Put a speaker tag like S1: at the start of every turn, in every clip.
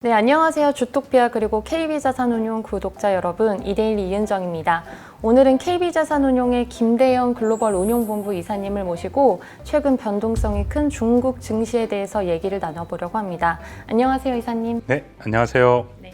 S1: 네, 안녕하세요. 주토피아 그리고 KB자산운용 구독자 여러분, 이데일리 이은정입니다. 오늘은 KB자산운용의 김대영 글로벌 운용본부 이사님을 모시고 최근 변동성이 큰 중국 증시에 대해서 얘기를 나눠보려고 합니다. 안녕하세요, 이사님.
S2: 네, 안녕하세요.
S1: 네.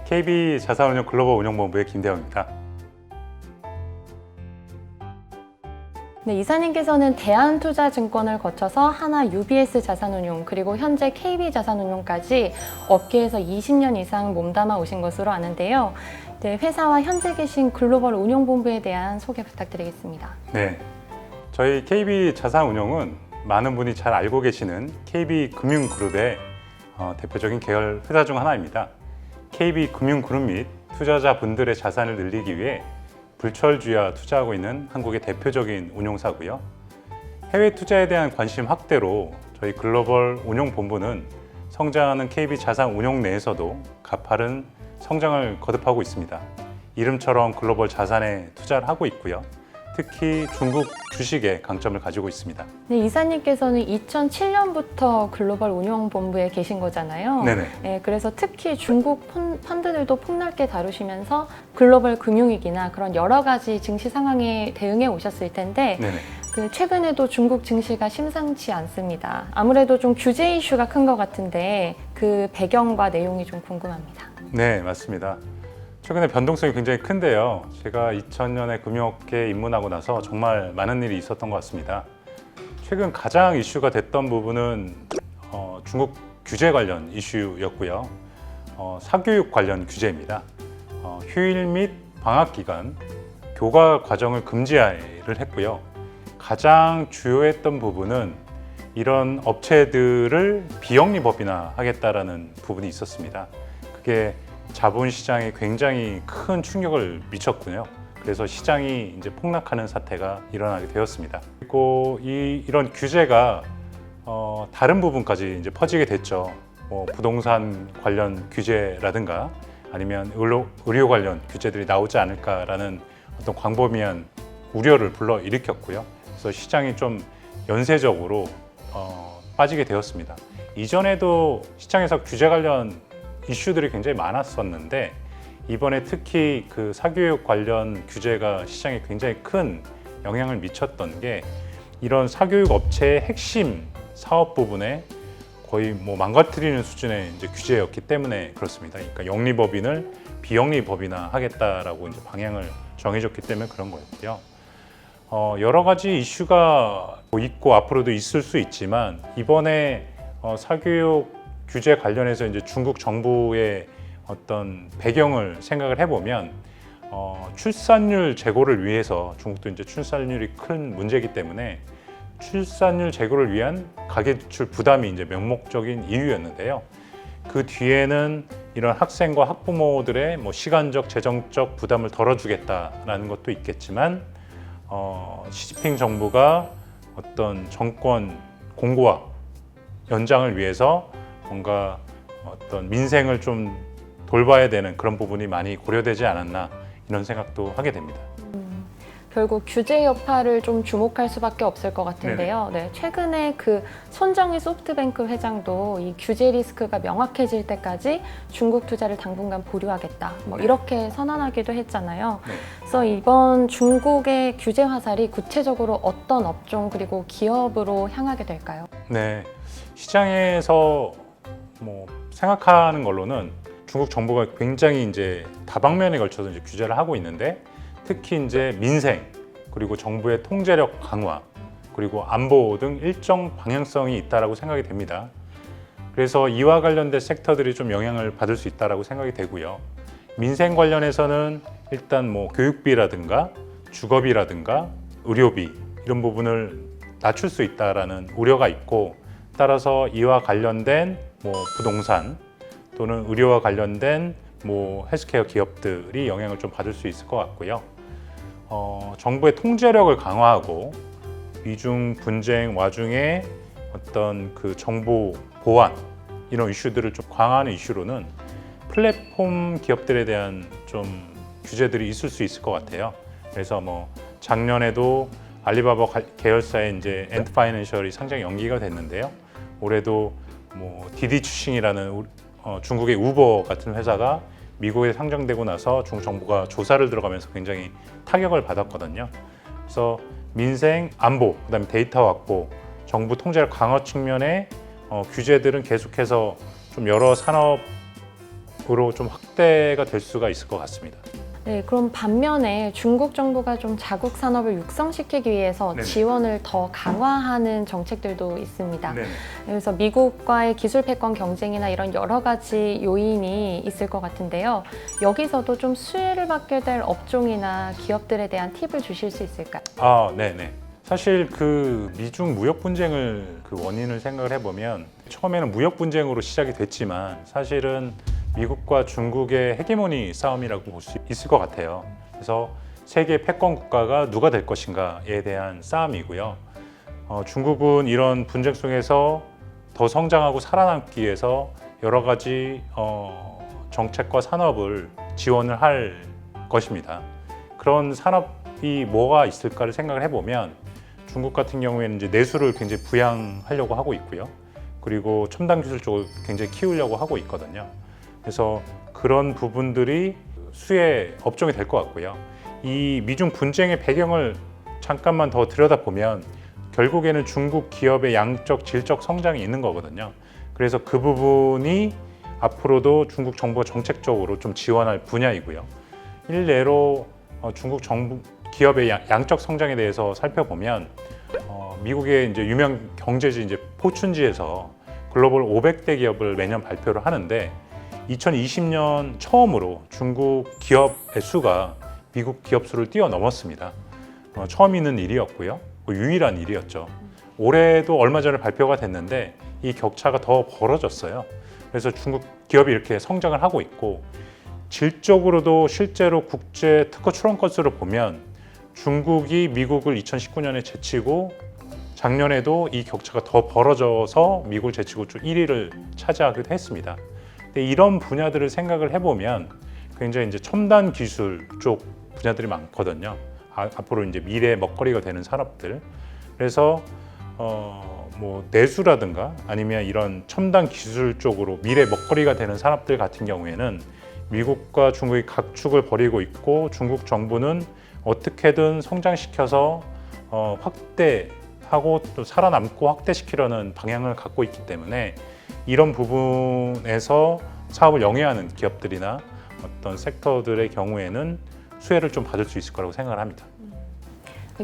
S2: KB자산운용 글로벌 운용본부의 김대영입니다.
S1: 네, 이사님께서는 대한투자증권을 거쳐서 하나 UBS 자산운용 그리고 현재 KB자산운용까지 업계에서 20년 이상 몸담아 오신 것으로 아는데요. 네, 회사와 현재 계신 글로벌 운용본부에 대한 소개 부탁드리겠습니다.
S2: 네, 저희 KB자산운용은 많은 분이 잘 알고 계시는 KB금융그룹의 대표적인 계열 회사 중 하나입니다. KB금융그룹 및 투자자분들의 자산을 늘리기 위해 불철주야 투자하고 있는 한국의 대표적인 운용사고요. 해외 투자에 대한 관심 확대로 저희 글로벌 운용본부는 성장하는 KB자산운용 내에서도 가파른 성장을 거듭하고 있습니다. 이름처럼 글로벌 자산에 투자를 하고 있고요. 특히 중국 주식에 강점을 가지고 있습니다.
S1: 네, 이사님께서는 2007년부터 글로벌 운용본부에 계신 거잖아요.
S2: 네네.
S1: 네, 그래서 특히 중국 펀드들도 폭넓게 다루시면서 글로벌 금융위기나 그런 여러 가지 증시 상황에 대응해 오셨을 텐데
S2: 네네.
S1: 최근에도 중국 증시가 심상치 않습니다. 아무래도 좀 규제 이슈가 큰 것 같은데 그 배경과 내용이 좀 궁금합니다.
S2: 네, 맞습니다. 최근에 변동성이 굉장히 큰데요. 제가 2000년에 금융업계에 입문하고 나서 정말 많은 일이 있었던 것 같습니다. 최근 가장 이슈가 됐던 부분은 중국 규제 관련 이슈였고요. 사교육 관련 규제입니다. 휴일 및 방학 기간 교과 과정을 금지를 했고요. 가장 주요했던 부분은 이런 업체들을 비영리 법인화하겠다라는 부분이 있었습니다. 그게 자본시장에 굉장히 큰 충격을 미쳤군요. 그래서 시장이 이제 폭락하는 사태가 일어나게 되었습니다. 그리고 이런 규제가 다른 부분까지 이제 퍼지게 됐죠. 부동산 관련 규제라든가 아니면 의료 관련 규제들이 나오지 않을까라는 어떤 광범위한 우려를 불러일으켰고요. 그래서 시장이 좀 연쇄적으로 빠지게 되었습니다. 이전에도 시장에서 규제 관련 이슈들이 굉장히 많았었는데 이번에 특히 그 사교육 관련 규제가 시장에 굉장히 큰 영향을 미쳤던 게 이런 사교육 업체의 핵심 사업 부분에 거의 망가뜨리는 수준의 이제 규제였기 때문에 그렇습니다. 그러니까 영리법인을 비영리법인화하겠다라고 이제 방향을 정해줬기 때문에 그런 거였고요. 여러 가지 이슈가 있고 앞으로도 있을 수 있지만 이번에 사교육 규제 관련해서 이제 중국 정부의 어떤 배경을 생각을 해보면 출산율 제고를 위해서 중국도 이제 출산율이 큰 문제이기 때문에 출산율 제고를 위한 가계지출 부담이 이제 명목적인 이유였는데요. 그 뒤에는 이런 학생과 학부모들의 시간적, 재정적 부담을 덜어주겠다라는 것도 있겠지만 시진핑 정부가 어떤 정권 공고화 연장을 위해서 뭔가 어떤 민생을 좀 돌봐야 되는 그런 부분이 많이 고려되지 않았나 이런 생각도 하게 됩니다.
S1: 결국 규제 여파를 좀 주목할 수밖에 없을 것 같은데요. 네, 최근에 그 손정희 소프트뱅크 회장도 이 규제 리스크가 명확해질 때까지 중국 투자를 당분간 보류하겠다. 이렇게 선언하기도 했잖아요.
S2: 네.
S1: 그래서 이번 중국의 규제 화살이 구체적으로 어떤 업종 그리고 기업으로 향하게 될까요?
S2: 네, 시장에서 생각하는 걸로는 중국 정부가 굉장히 이제 다방면에 걸쳐서 이제 규제를 하고 있는데 특히 이제 민생 그리고 정부의 통제력 강화 그리고 안보 등 일정 방향성이 있다라고 생각이 됩니다. 그래서 이와 관련된 섹터들이 좀 영향을 받을 수 있다라고 생각이 되고요. 민생 관련해서는 일단 교육비라든가 주거비라든가 의료비 이런 부분을 낮출 수 있다라는 우려가 있고 따라서 이와 관련된 부동산 또는 의료와 관련된 헬스케어 기업들이 영향을 좀 받을 수 있을 것 같고요. 정부의 통제력을 강화하고 미중 분쟁 와중에 어떤 그 정보 보안 이런 이슈들을 좀 강화하는 이슈로는 플랫폼 기업들에 대한 좀 규제들이 있을 수 있을 것 같아요. 그래서 작년에도 알리바바 계열사의 이제 엔드파이낸셜이 상장 연기가 됐는데요. 올해도 디디 추싱이라는 중국의 우버 같은 회사가 미국에 상장되고 나서 중국 정부가 조사를 들어가면서 굉장히 타격을 받았거든요. 그래서 민생 안보, 그다음에 데이터 확보, 정부 통제를 강화 측면의 규제들은 계속해서 좀 여러 산업으로 좀 확대가 될 수가 있을 것 같습니다.
S1: 네, 그럼 반면에 중국 정부가 좀 자국 산업을 육성시키기 위해서
S2: 네네.
S1: 지원을 더 강화하는 정책들도 있습니다.
S2: 네.
S1: 그래서 미국과의 기술 패권 경쟁이나 이런 여러 가지 요인이 있을 것 같은데요. 여기서도 좀 수혜를 받게 될 업종이나 기업들에 대한 팁을 주실 수 있을까요?
S2: 네네. 사실 그 미중 무역 분쟁을 그 원인을 생각을 해보면 처음에는 무역 분쟁으로 시작이 됐지만 사실은 미국과 중국의 헤게모니 싸움이라고 볼 수 있을 것 같아요. 그래서 세계 패권 국가가 누가 될 것인가에 대한 싸움이고요. 중국은 이런 분쟁 속에서 더 성장하고 살아남기 위해서 여러 가지 정책과 산업을 지원을 할 것입니다. 그런 산업이 뭐가 있을까를 생각을 해보면 중국 같은 경우에는 이제 내수를 굉장히 부양하려고 하고 있고요. 그리고 첨단 기술 쪽을 굉장히 키우려고 하고 있거든요. 그래서 그런 부분들이 수혜 업종이 될 것 같고요. 이 미중 분쟁의 배경을 잠깐만 더 들여다보면 결국에는 중국 기업의 양적, 질적 성장이 있는 거거든요. 그래서 그 부분이 앞으로도 중국 정부가 정책적으로 좀 지원할 분야이고요. 일례로 중국 정부 기업의 양적 성장에 대해서 살펴보면 미국의 이제 유명 경제지 이제 포춘지에서 글로벌 500대 기업을 매년 발표를 하는데 2020년 처음으로 중국 기업의 수가 미국 기업 수를 뛰어넘었습니다. 처음 있는 일이었고요. 유일한 일이었죠. 올해도 얼마 전에 발표가 됐는데 이 격차가 더 벌어졌어요. 그래서 중국 기업이 이렇게 성장을 하고 있고 질적으로도 실제로 국제 특허 출원 건수를 보면 중국이 미국을 2019년에 제치고 작년에도 이 격차가 더 벌어져서 미국을 제치고 좀 1위를 차지하기도 했습니다. 근데 이런 분야들을 생각을 해보면 굉장히 이제 첨단 기술 쪽 분야들이 많거든요. 앞으로 이제 미래 먹거리가 되는 산업들. 그래서 뭐 내수라든가 아니면 이런 첨단 기술 쪽으로 미래 먹거리가 되는 산업들 같은 경우에는 미국과 중국이 각축을 벌이고 있고 중국 정부는 어떻게든 성장시켜서 확대하고 또 살아남고 확대시키려는 방향을 갖고 있기 때문에 이런 부분에서 사업을 영위하는 기업들이나 어떤 섹터들의 경우에는 수혜를 좀 받을 수 있을 거라고 생각을 합니다.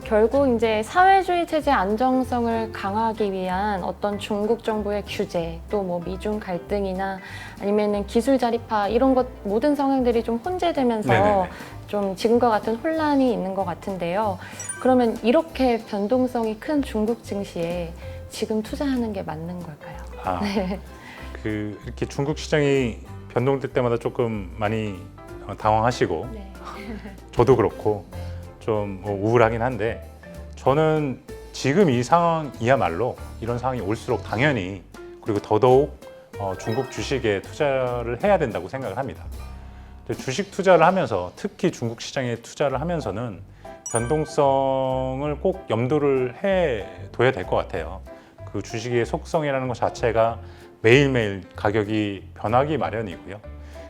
S1: 결국 이제 사회주의 체제 안정성을 강화하기 위한 어떤 중국 정부의 규제, 또 뭐 미중 갈등이나 아니면은 기술 자립화 이런 것 모든 성향들이 좀 혼재되면서
S2: 네네네.
S1: 좀 지금과 같은 혼란이 있는 것 같은데요. 그러면 이렇게 변동성이 큰 중국 증시에 지금 투자하는 게 맞는 걸까요?
S2: 이렇게 중국 시장이 변동될 때마다 조금 많이 당황하시고
S1: 네.
S2: 저도 그렇고 좀 우울하긴 한데 저는 지금 이 상황이야말로 이런 상황이 올수록 당연히 그리고 더더욱 중국 주식에 투자를 해야 된다고 생각을 합니다. 주식 투자를 하면서 특히 중국 시장에 투자를 하면서는 변동성을 꼭 염두를 해둬야 될 것 같아요. 그 주식의 속성이라는 것 자체가 매일매일 가격이 변하기 마련이고요.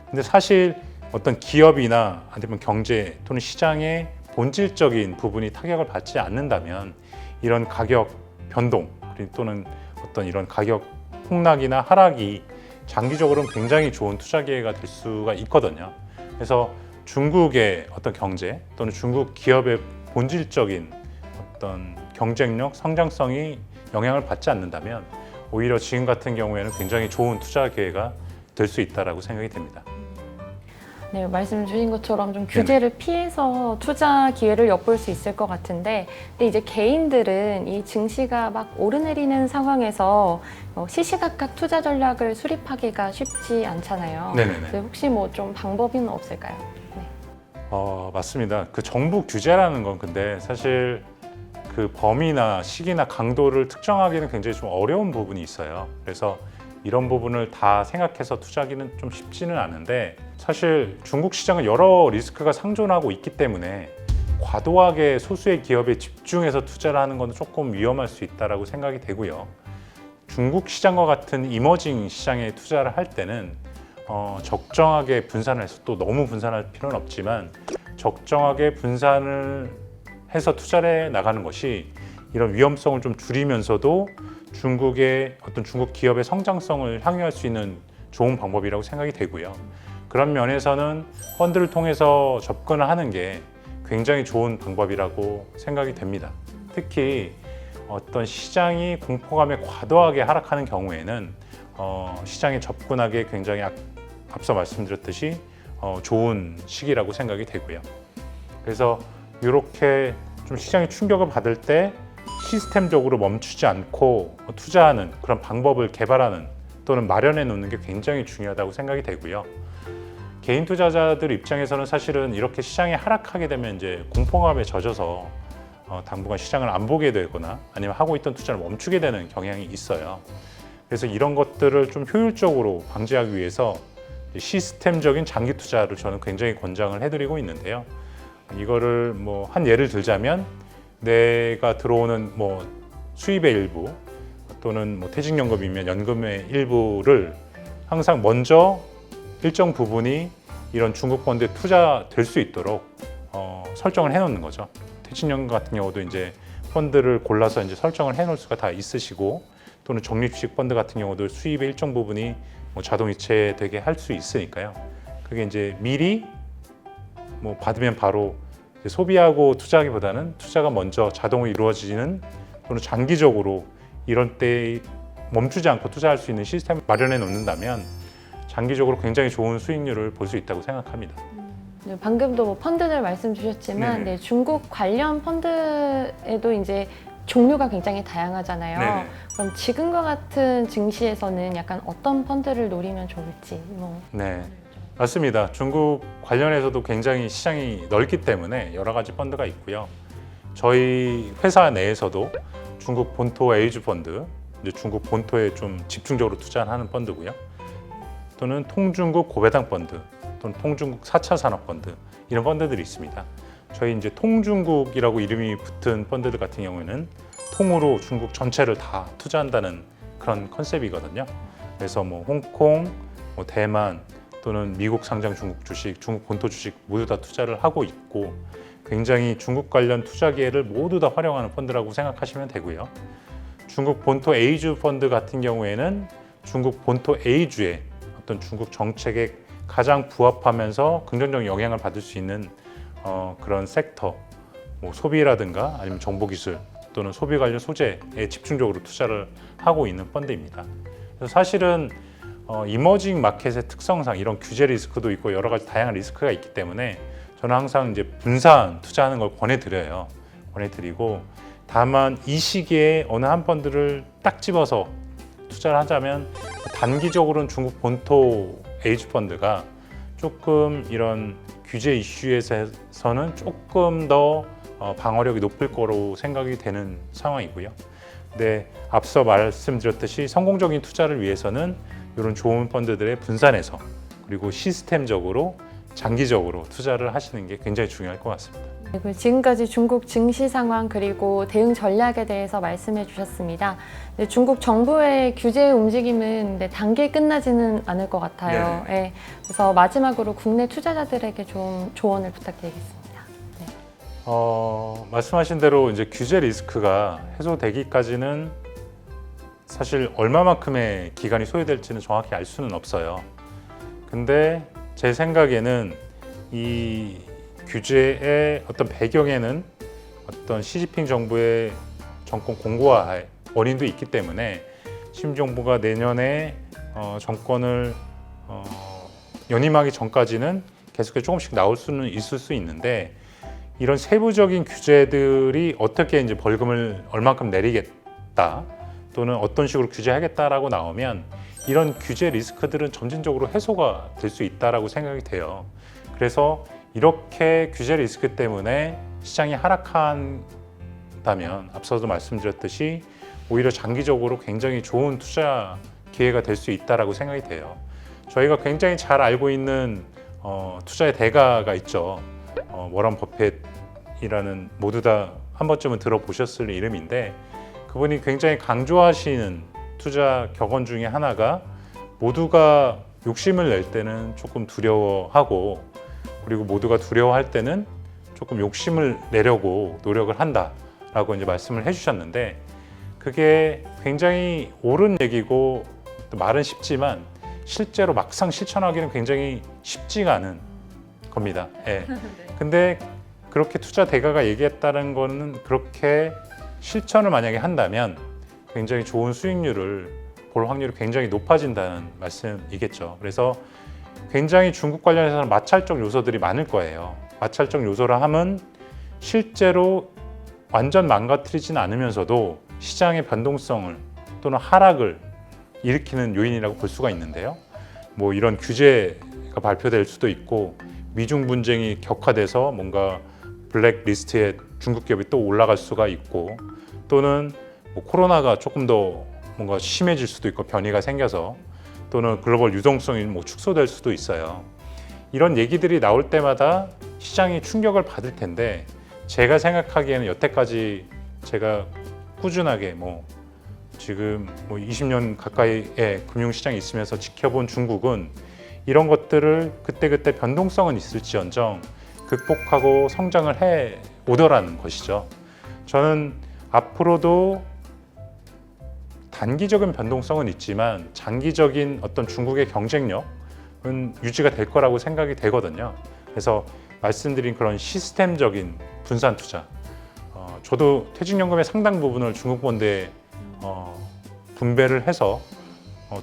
S2: 근데 사실 어떤 기업이나 아니면 경제 또는 시장의 본질적인 부분이 타격을 받지 않는다면 이런 가격 변동 또는 어떤 이런 가격 폭락이나 하락이 장기적으로는 굉장히 좋은 투자 기회가 될 수가 있거든요. 그래서 중국의 어떤 경제 또는 중국 기업의 본질적인 어떤 경쟁력, 성장성이 영향을 받지 않는다면 오히려 지금 같은 경우에는 굉장히 좋은 투자 기회가 될 수 있다라고 생각이 됩니다.
S1: 네, 말씀 주신 것처럼 좀 규제를 피해서 투자 기회를 엿볼 수 있을 것 같은데, 근데 이제 개인들은 이 증시가 막 오르내리는 상황에서 시시각각 투자 전략을 수립하기가 쉽지 않잖아요.
S2: 네네네.
S1: 그래서 혹시 뭐 좀 방법은 없을까요? 네.
S2: 맞습니다. 그 정부 규제라는 건 근데 사실 그 범위나 시기나 강도를 특정하기는 굉장히 좀 어려운 부분이 있어요. 그래서 이런 부분을 다 생각해서 투자하기는 좀 쉽지는 않은데 사실 중국 시장은 여러 리스크가 상존하고 있기 때문에 과도하게 소수의 기업에 집중해서 투자를 하는 건 조금 위험할 수 있다고 생각이 되고요. 중국 시장과 같은 이머징 시장에 투자를 할 때는 적정하게 분산을 해서 또 너무 분산할 필요는 없지만 적정하게 분산을 해서 투자를 해 나가는 것이 이런 위험성을 좀 줄이면서도 중국의 어떤 중국 기업의 성장성을 향유할 수 있는 좋은 방법이라고 생각이 되고요. 그런 면에서는 펀드를 통해서 접근을 하는 게 굉장히 좋은 방법이라고 생각이 됩니다. 특히 어떤 시장이 공포감에 과도하게 하락하는 경우에는 시장에 접근하기에 굉장히 앞서 말씀드렸듯이 좋은 시기라고 생각이 되고요. 그래서 이렇게 좀 시장에 충격을 받을 때 시스템적으로 멈추지 않고 투자하는 그런 방법을 개발하는 또는 마련해 놓는 게 굉장히 중요하다고 생각이 되고요. 개인 투자자들 입장에서는 사실은 이렇게 시장이 하락하게 되면 이제 공포감에 젖어서 당분간 시장을 안 보게 되거나 아니면 하고 있던 투자를 멈추게 되는 경향이 있어요. 그래서 이런 것들을 좀 효율적으로 방지하기 위해서 시스템적인 장기 투자를 저는 굉장히 권장을 해드리고 있는데요. 이거를 뭐 한 예를 들자면 내가 들어오는 뭐 수입의 일부 또는 뭐 퇴직연금이면 연금의 일부를 항상 먼저 일정 부분이 이런 중국 펀드에 투자될 수 있도록 설정을 해놓는 거죠. 퇴직연금 같은 경우도 이제 펀드를 골라서 이제 설정을 해놓을 수가 다 있으시고 또는 적립식 펀드 같은 경우도 수입의 일정 부분이 뭐 자동 이체되게 할 수 있으니까요. 그게 이제 미리 뭐 받으면 바로 이제 소비하고 투자하기보다는 투자가 먼저 자동으로 이루어지는 또는 장기적으로 이런 때 멈추지 않고 투자할 수 있는 시스템을 마련해 놓는다면 장기적으로 굉장히 좋은 수익률을 볼 수 있다고 생각합니다.
S1: 네, 방금도 뭐 펀드들 말씀 주셨지만 네, 중국 관련 펀드에도 이제 종류가 굉장히 다양하잖아요.
S2: 네네.
S1: 그럼 지금과 같은 증시에서는 약간 어떤 펀드를 노리면 좋을지 뭐.
S2: 네, 맞습니다. 중국 관련해서도 굉장히 시장이 넓기 때문에 여러 가지 펀드가 있고요. 저희 회사 내에서도 중국 본토 에이주 펀드, 이제 중국 본토에 좀 집중적으로 투자하는 펀드고요. 또는 통중국 고배당 펀드, 또는 통중국 4차 산업 펀드 이런 펀드들이 있습니다. 저희 이제 통중국이라고 이름이 붙은 펀드들 같은 경우에는 통으로 중국 전체를 다 투자한다는 그런 컨셉이거든요. 그래서 뭐 홍콩, 뭐 대만 또는 미국 상장 중국 주식, 중국 본토 주식 모두 다 투자를 하고 있고 굉장히 중국 관련 투자 기회를 모두 다 활용하는 펀드라고 생각하시면 되고요. 중국 본토 A주 펀드 같은 경우에는 중국 본토 A주의 어떤 중국 정책에 가장 부합하면서 긍정적 영향을 받을 수 있는 그런 섹터, 뭐 소비라든가 아니면 정보기술 또는 소비 관련 소재에 집중적으로 투자를 하고 있는 펀드입니다. 그래서 사실은 이머징 마켓의 특성상 이런 규제 리스크도 있고 여러 가지 다양한 리스크가 있기 때문에 저는 항상 이제 분산 투자하는 걸 권해드려요. 권해드리고 다만 이 시기에 어느 한 펀드를 딱 집어서 투자를 하자면 단기적으로는 중국 본토 에이주 펀드가 조금 이런 규제 이슈에서는 조금 더 방어력이 높을 거로 생각이 되는 상황이고요. 근데 앞서 말씀드렸듯이 성공적인 투자를 위해서는 이런 좋은 펀드들의 분산해서 그리고 시스템적으로 장기적으로 투자를 하시는 게 굉장히 중요할 것 같습니다.
S1: 네, 그리고 지금까지 중국 증시 상황 그리고 대응 전략에 대해서 말씀해 주셨습니다. 네, 중국 정부의 규제 움직임은 단기에 끝나지는 않을 것 같아요. 네, 그래서 마지막으로 국내 투자자들에게 좀 조언을 부탁드리겠습니다. 네.
S2: 말씀하신 대로 이제 규제 리스크가 해소되기까지는 사실 얼마만큼의 기간이 소요될지는 정확히 알 수는 없어요. 근데 제 생각에는 이 규제의 어떤 배경에는 어떤 시진핑 정부의 정권 공고화의 원인도 있기 때문에 시진핑 정부가 내년에 정권을 연임하기 전까지는 계속해서 조금씩 나올 수는 있을 수 있는데 이런 세부적인 규제들이 어떻게 이제 벌금을 얼만큼 내리겠다 또는 어떤 식으로 규제하겠다라고 나오면 이런 규제 리스크들은 점진적으로 해소가 될 수 있다라고 생각이 돼요. 그래서 이렇게 규제 리스크 때문에 시장이 하락한다면 앞서도 말씀드렸듯이 오히려 장기적으로 굉장히 좋은 투자 기회가 될 수 있다라고 생각이 돼요. 저희가 굉장히 잘 알고 있는 투자의 대가가 있죠. 워런 버핏이라는 모두 다 한 번쯤은 들어보셨을 이름인데 그분이 굉장히 강조하시는 투자 격언 중에 하나가 모두가 욕심을 낼 때는 조금 두려워하고, 그리고 모두가 두려워할 때는 조금 욕심을 내려고 노력을 한다라고 이제 말씀을 해주셨는데, 그게 굉장히 옳은 얘기고 또 말은 쉽지만 실제로 막상 실천하기는 굉장히 쉽지가 않은 겁니다. 예. 근데 그렇게 투자 대가가 얘기했다는 거는 그렇게 실천을 만약에 한다면 굉장히 좋은 수익률을 볼 확률이 굉장히 높아진다는 말씀이겠죠. 그래서 굉장히 중국 관련해서는 마찰적 요소들이 많을 거예요. 마찰적 요소라 함은 실제로 완전 망가뜨리지는 않으면서도 시장의 변동성을 또는 하락을 일으키는 요인이라고 볼 수가 있는데요. 뭐 이런 규제가 발표될 수도 있고, 미중 분쟁이 격화돼서 뭔가 블랙리스트에 중국 기업이 또 올라갈 수가 있고, 또는 뭐 코로나가 조금 더 뭔가 심해질 수도 있고 변이가 생겨서, 또는 글로벌 유동성이 뭐 축소될 수도 있어요. 이런 얘기들이 나올 때마다 시장이 충격을 받을 텐데, 제가 생각하기에는 여태까지 제가 꾸준하게 지금 20년 가까이의 금융시장에 있으면서 지켜본 중국은 이런 것들을 그때그때 변동성은 있을지언정 극복하고 성장을 해 오더라는 것이죠. 저는 앞으로도 단기적인 변동성은 있지만 장기적인 어떤 중국의 경쟁력은 유지가 될 거라고 생각이 되거든요. 그래서 말씀드린 그런 시스템적인 분산 투자, 저도 퇴직연금의 상당 부분을 중국 본드에 분배를 해서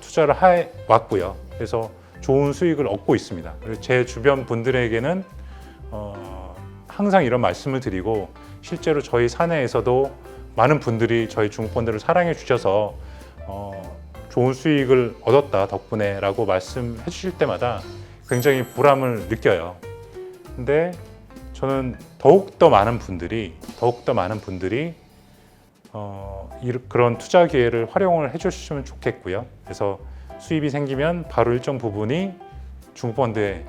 S2: 투자를 해 왔고요. 그래서 좋은 수익을 얻고 있습니다. 그리고 제 주변 분들에게는 항상 이런 말씀을 드리고, 실제로 저희 사내에서도 많은 분들이 저희 중국 본드를 사랑해 주셔서 좋은 수익을 얻었다 덕분에 라고 말씀해 주실 때마다 굉장히 보람을 느껴요. 근데 저는 더욱더 많은 분들이 그런 투자 기회를 활용을 해주시면 좋겠고요. 그래서 수입이 생기면 바로 일정 부분이 중국 본드에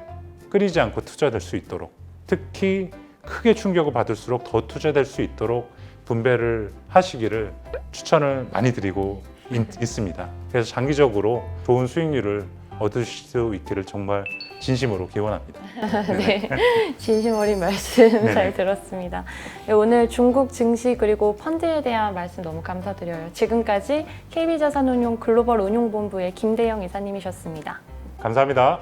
S2: 끊이지 않고 투자될 수 있도록, 특히 크게 충격을 받을수록 더 투자될 수 있도록 분배를 하시기를 추천을 많이 드리고 있습니다. 그래서 장기적으로 좋은 수익률을 얻으실 수 있기를 정말 진심으로 기원합니다.
S1: 네, 진심 어린 말씀 잘 들었습니다. 네, 오늘 중국 증시 그리고 펀드에 대한 말씀 너무 감사드려요. 지금까지 KB자산운용 글로벌 운용본부의 김대영 이사님이셨습니다.
S2: 감사합니다.